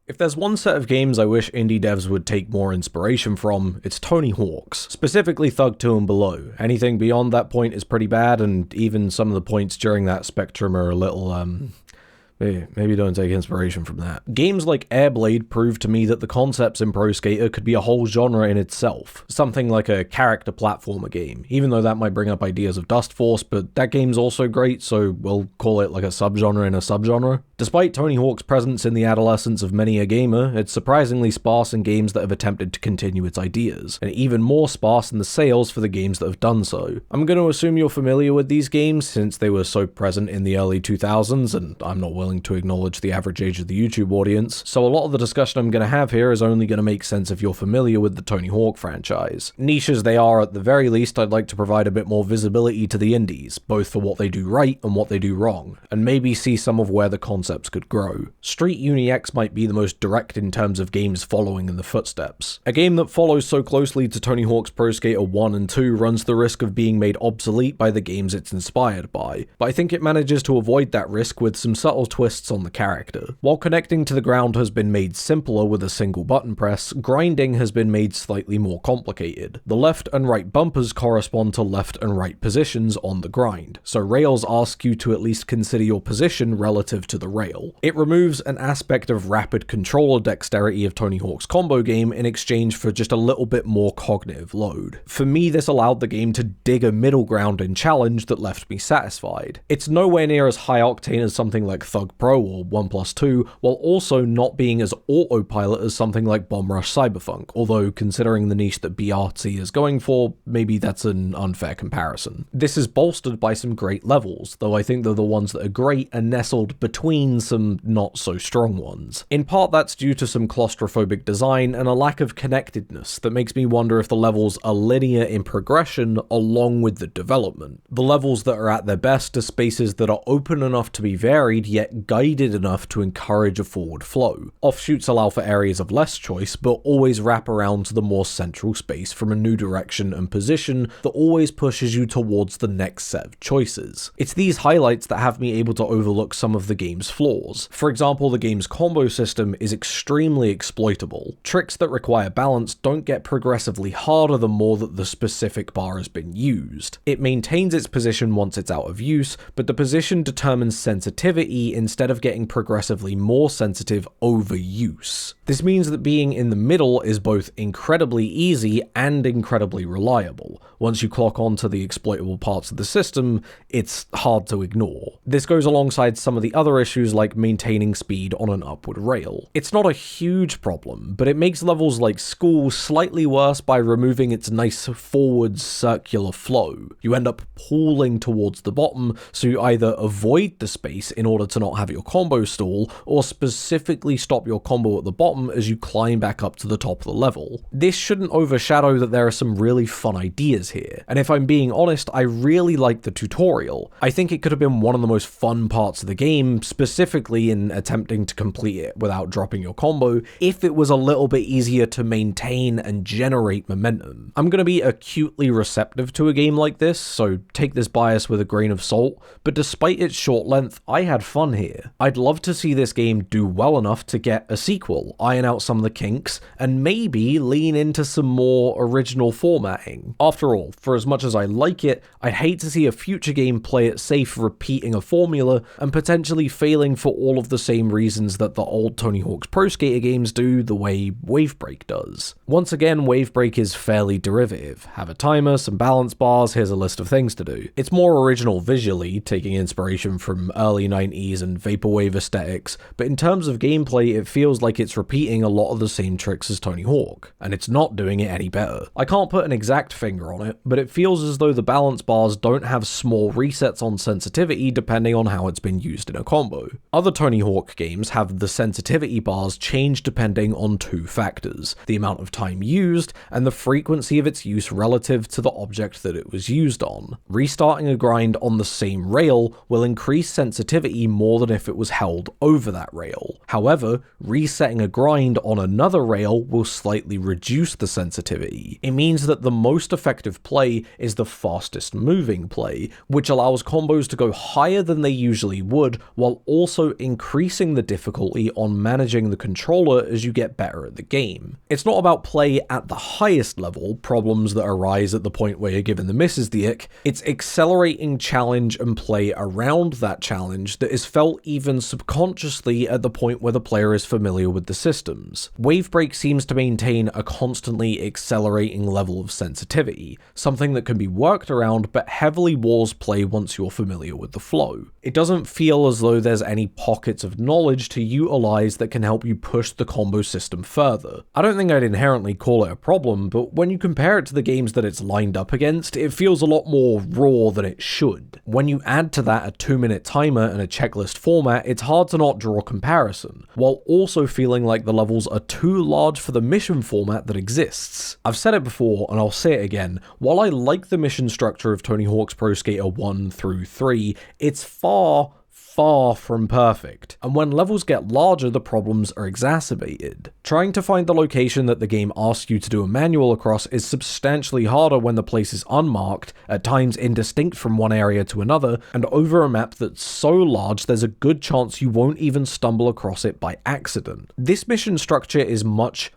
If there's one set of games I wish indie devs would take more inspiration from, it's Cloney Hawk's, specifically Thug 2 and below. Anything beyond that point is pretty bad, and even some of the points during that spectrum are a little, maybe don't take inspiration from that. Games like Airblade proved to me that the concepts in Pro Skater could be a whole genre in itself, something like a character platformer game, even though that might bring up ideas of Dust Force, but that game's also great, so we'll call it like a subgenre in a subgenre. Despite Tony Hawk's presence in the adolescence of many a gamer, it's surprisingly sparse in games that have attempted to continue its ideas, and even more sparse in the sales for the games that have done so. I'm going to assume you're familiar with these games since they were so present in the early 2000s, and I'm not willing to acknowledge the average age of the YouTube audience, so a lot of the discussion I'm going to have here is only going to make sense if you're familiar with the Tony Hawk franchise. Niche as they are, at the very least, I'd like to provide a bit more visibility to the indies, both for what they do right and what they do wrong, and maybe see some of where the concepts could grow. Street Uni X might be the most direct in terms of games following in the footsteps. A game that follows so closely to Tony Hawk's Pro Skater 1 and 2 runs the risk of being made obsolete by the games it's inspired by, but I think it manages to avoid that risk with some subtle twists on the character. While connecting to the ground has been made simpler with a single button press, grinding has been made slightly more complicated. The left and right bumpers correspond to left and right positions on the grind, so rails ask you to at least consider your position relative to the rail. It removes an aspect of rapid controller dexterity of Tony Hawk's combo game in exchange for just a little bit more cognitive load. For me, this allowed the game to dig a middle ground in challenge that left me satisfied. It's nowhere near as high octane as something like Thug Pro or 1+2, while also not being as autopilot as something like Bomb Rush Cyberpunk, although considering the niche that BRC is going for, maybe that's an unfair comparison. This is bolstered by some great levels, though I think they're the ones that are great and nestled between some not so strong ones. In part that's due to some claustrophobic design and a lack of connectedness that makes me wonder if the levels are linear in progression along with the development. The levels that are at their best are spaces that are open enough to be varied yet guided enough to encourage a forward flow. Offshoots allow for areas of less choice but always wrap around to the more central space from a new direction and position that always pushes you towards the next set of choices. It's these highlights that have me able to overlook some of the game's flaws. For example, the game's combo system is extremely exploitable. Tricks that require balance don't get progressively harder the more that the specific bar has been used. It maintains its position once it's out of use, but the position determines sensitivity instead of getting progressively more sensitive over use. This means that being in the middle is both incredibly easy and incredibly reliable. Once you clock onto the exploitable parts of the system, it's hard to ignore. This goes alongside some of the other issues like maintaining speed on an upward rail. It's not a huge problem, but it makes levels like School slightly worse by removing its nice forward circular flow. You end up pulling towards the bottom, so you either avoid the space in order to not have your combo stall, or specifically stop your combo at the bottom as you climb back up to the top of the level. This shouldn't overshadow that there are some really fun ideas here, and if I'm being honest, I really like the tutorial. I think it could have been one of the most fun parts of the game, specifically in attempting to complete it without dropping your combo, if it was a little bit easier to maintain and generate momentum. I'm going to be acutely receptive to a game like this, so take this bias with a grain of salt, but despite its short length, I had fun here. I'd love to see this game do well enough to get a sequel, iron out some of the kinks, and maybe lean into some more original formatting. After all, for as much as I like it, I'd hate to see a future game play it safe repeating a formula and potentially failing for all of the same reasons that the old Tony Hawk's Pro Skater games do, the way Wavebreak does. Once again, Wavebreak is fairly derivative. Have a timer, some balance bars, here's a list of things to do. It's more original visually, taking inspiration from early 90s and vaporwave aesthetics, but in terms of gameplay, it feels like it's repeating a lot of the same tricks as Tony Hawk, and it's not doing it any better. I can't put an exact finger on it, but it feels as though the balance bars don't have small resets on sensitivity depending on how it's been used in a combo. Other Tony Hawk games have the sensitivity bars change depending on two factors: the amount of time used and the frequency of its use relative to the object that it was used on. Restarting a grind on the same rail will increase sensitivity more than than if it was held over that rail. However, resetting a grind on another rail will slightly reduce the sensitivity. It means that the most effective play is the fastest moving play, which allows combos to go higher than they usually would, while also increasing the difficulty on managing the controller as you get better at the game. It's not about play at the highest level, problems that arise at the point where you're given the misses the ick, it's accelerating challenge and play around that challenge that is felt even subconsciously at the point where the player is familiar with the systems. Wavebreak seems to maintain a constantly accelerating level of sensitivity, something that can be worked around but heavily walls play once you're familiar with the flow. It doesn't feel as though there's any pockets of knowledge to utilize that can help you push the combo system further. I don't think I'd inherently call it a problem, but when you compare it to the games that it's lined up against, it feels a lot more raw than it should. When you add to that a 2-minute timer and a checklist format, it's hard to not draw a comparison, while also feeling like the levels are too large for the mission format that exists. I've said it before, and I'll say it again, while I like the mission structure of Tony Hawk's Pro Skater 1 through 3, it's far from perfect, and when levels get larger, the problems are exacerbated. Trying to find the location that the game asks you to do a manual across is substantially harder when the place is unmarked, at times indistinct from one area to another, and over a map that's so large there's a good chance you won't even stumble across it by accident. This mission structure is much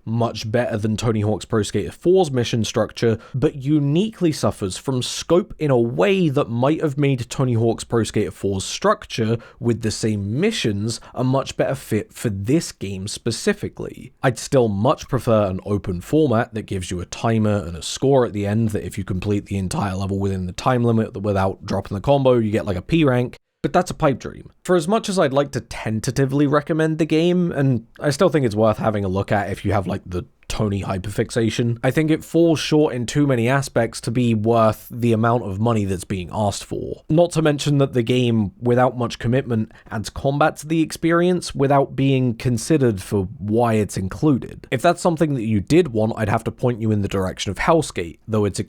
better than Tony Hawk's Pro Skater 4's mission structure, but uniquely suffers from scope in a way that might have made Tony Hawk's Pro Skater 4's structure with the same missions a much better fit for this game specifically. I'd still much prefer an open format that gives you a timer and a score at the end that if you complete the entire level within the time limit without dropping the combo, you get like a P rank. But that's a pipe dream. For as much as I'd like to tentatively recommend the game, and I still think it's worth having a look at if you have like the Tony hyperfixation, I think it falls short in too many aspects to be worth the amount of money that's being asked for. Not to mention that the game, without much commitment, adds combat to the experience without being considered for why it's included. If that's something that you did want, I'd have to point you in the direction of Hellgate, though it's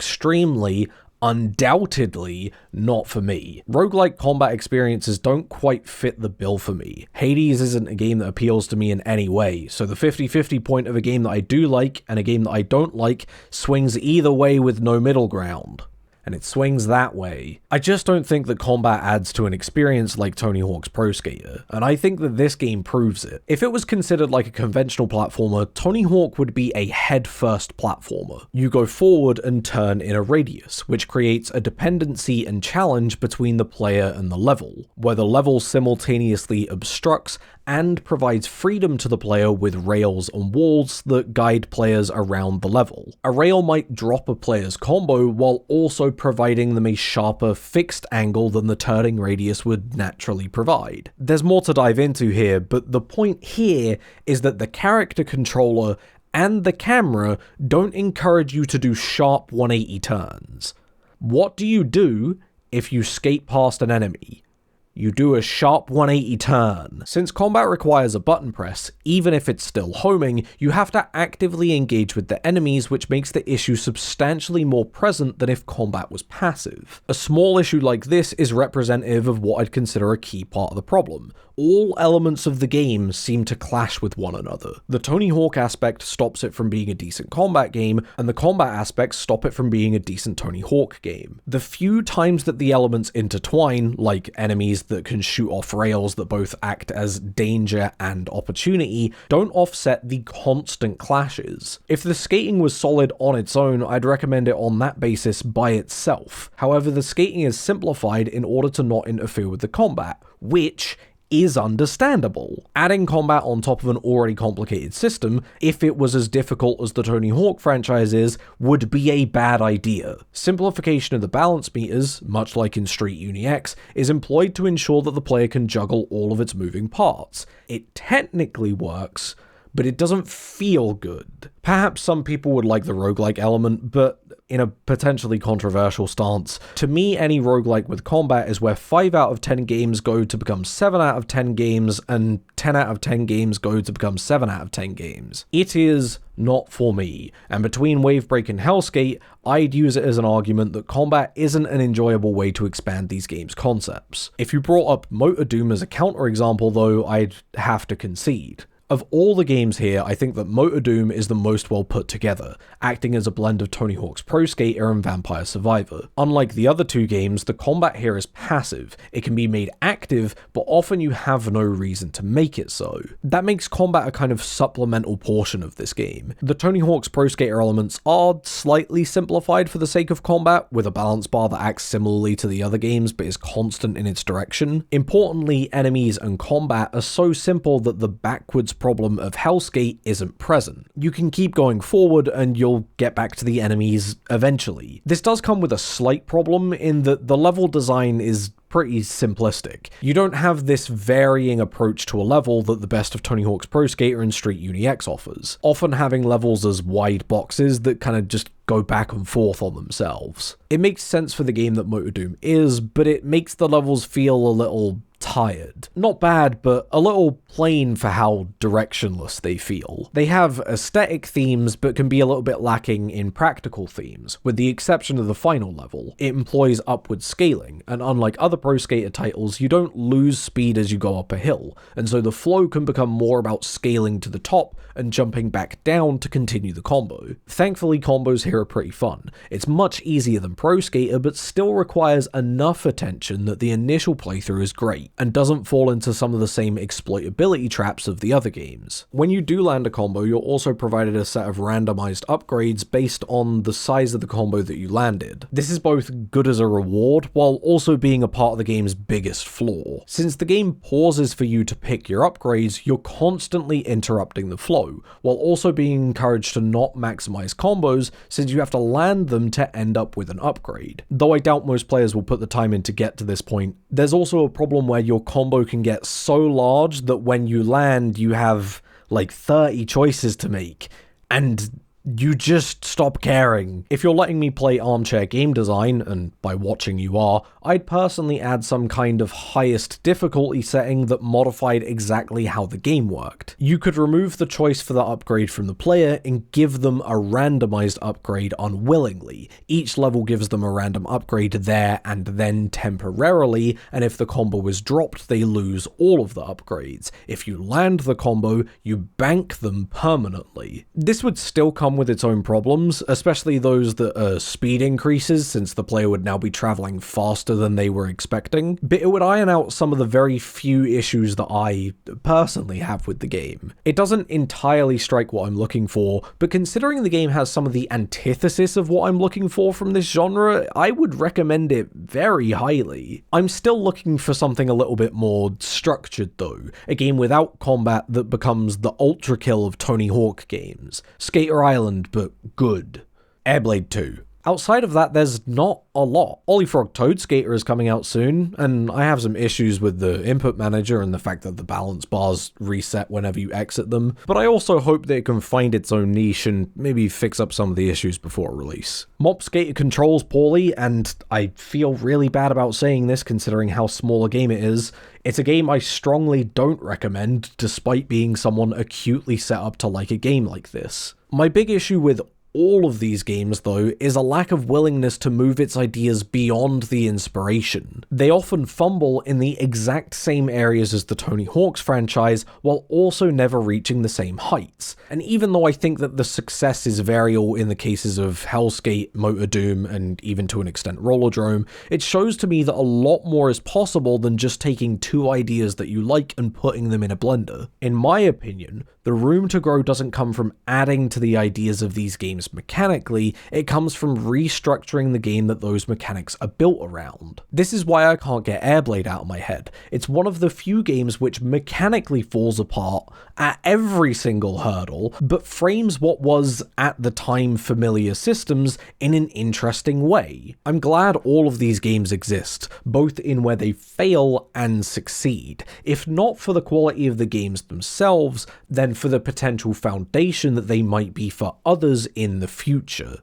undoubtedly not for me. Roguelike combat experiences don't quite fit the bill for me. Hades isn't a game that appeals to me in any way, so the 50-50 point of a game that I do like and a game that I don't like swings either way with no middle ground. And it swings that way. I just don't think that combat adds to an experience like Tony Hawk's Pro Skater, and I think that this game proves it. If it was considered like a conventional platformer, Tony Hawk would be a head-first platformer. You go forward and turn in a radius, which creates a dependency and challenge between the player and the level, where the level simultaneously obstructs and provides freedom to the player with rails and walls that guide players around the level. A rail might drop a player's combo while also providing them a sharper fixed angle than the turning radius would naturally provide. There's more to dive into here, but the point here is that the character controller and the camera don't encourage you to do sharp 180 turns. What do you do if you skate past an enemy? You do a sharp 180 turn. Since combat requires a button press, even if it's still homing, you have to actively engage with the enemies, which makes the issue substantially more present than if combat was passive. A small issue like this is representative of what I'd consider a key part of the problem. All elements of the game seem to clash with one another. The Tony Hawk aspect stops it from being a decent combat game, and the combat aspects stop it from being a decent Tony Hawk game. The few times that the elements intertwine, like enemies that can shoot off rails that both act as danger and opportunity, don't offset the constant clashes. If the skating was solid on its own, I'd recommend it on that basis by itself. However, the skating is simplified in order to not interfere with the combat, which is understandable. Adding combat on top of an already complicated system, if it was as difficult as the Tony Hawk franchise is, would be a bad idea. Simplification of the balance meters, much like in Street Uni X, is employed to ensure that the player can juggle all of its moving parts. It technically works, but it doesn't feel good. Perhaps some people would like the roguelike element, but in a potentially controversial stance. To me, any roguelike with combat is where 5 out of 10 games go to become 7 out of 10 games, and 10 out of 10 games go to become 7 out of 10 games. It is not for me, and between Wavebreak and Hellgate, I'd use it as an argument that combat isn't an enjoyable way to expand these games' concepts. If you brought up Motor Doom as a counterexample though, I'd have to concede. Of all the games here, I think that Motor Doom is the most well put together, acting as a blend of Tony Hawk's Pro Skater and Vampire Survivor. Unlike the other two games, the combat here is passive. It can be made active, but often you have no reason to make it so. That makes combat a kind of supplemental portion of this game. The Tony Hawk's Pro Skater elements are slightly simplified for the sake of combat, with a balance bar that acts similarly to the other games but is constant in its direction. Importantly, enemies and combat are so simple that the backwards problem of Hellgate isn't present. You can keep going forward and you'll get back to the enemies eventually. This does come with a slight problem in that the level design is pretty simplistic. You don't have this varying approach to a level that the best of Tony Hawk's Pro Skater and Street Uni X offers, often having levels as wide boxes that kind of just go back and forth on themselves. It makes sense for the game that Motor Doom is, but it makes the levels feel a little tired. Not bad, but a little plain for how directionless they feel. They have aesthetic themes, but can be a little bit lacking in practical themes, with the exception of the final level. It employs upward scaling, and unlike other Pro Skater titles, you don't lose speed as you go up a hill, and so the flow can become more about scaling to the top and jumping back down to continue the combo. Thankfully, combos here are pretty fun. It's much easier than Pro Skater, but still requires enough attention that the initial playthrough is great, and doesn't fall into some of the same exploitability traps of the other games. When you do land a combo, you're also provided a set of randomized upgrades based on the size of the combo that you landed. This is both good as a reward, while also being a part of the game's biggest flaw. Since the game pauses for you to pick your upgrades, you're constantly interrupting the flow, while also being encouraged to not maximize combos since you have to land them to end up with an upgrade. Though I doubt most players will put the time in to get to this point, there's also a problem where your combo can get so large that when you land, you have like 30 choices to make, and you just stop caring. If you're letting me play armchair game design, and by watching you are, I'd personally add some kind of highest difficulty setting that modified exactly how the game worked. You could remove the choice for the upgrade from the player and give them a randomized upgrade unwillingly. Each level gives them a random upgrade there and then temporarily, and if the combo is dropped, they lose all of the upgrades. If you land the combo, you bank them permanently. This would still come with its own problems, especially those that are speed increases, since the player would now be traveling faster than they were expecting, but it would iron out some of the very few issues that I personally have with the game. It doesn't entirely strike what I'm looking for, but considering the game has some of the antithesis of what I'm looking for from this genre, I would recommend it very highly. I'm still looking for something a little bit more structured though, a game without combat that becomes the ultra kill of Tony Hawk games. Skater Island, but good. Airblade 2. Outside of that, there's not a lot. Ollie Frog Toad Skater is coming out soon, and I have some issues with the input manager and the fact that the balance bars reset whenever you exit them, but I also hope that it can find its own niche and maybe fix up some of the issues before release. Mop Skater controls poorly, and I feel really bad about saying this considering how small a game it is. It's a game I strongly don't recommend, despite being someone acutely set up to like a game like this. My big issue with all of these games, though, is a lack of willingness to move its ideas beyond the inspiration. They often fumble in the exact same areas as the Tony Hawk's franchise, while also never reaching the same heights. And even though I think that the success is variable in the cases of Hellgate, Motor Doom, and even to an extent Rollerdrome, it shows to me that a lot more is possible than just taking two ideas that you like and putting them in a blender. In my opinion, the room to grow doesn't come from adding to the ideas of these games mechanically, it comes from restructuring the game that those mechanics are built around. This is why I can't get Airblade out of my head. It's one of the few games which mechanically falls apart at every single hurdle, but frames what was at the time familiar systems in an interesting way. I'm glad all of these games exist, both in where they fail and succeed. If not for the quality of the games themselves, then for the potential foundation that they might be for others in the future.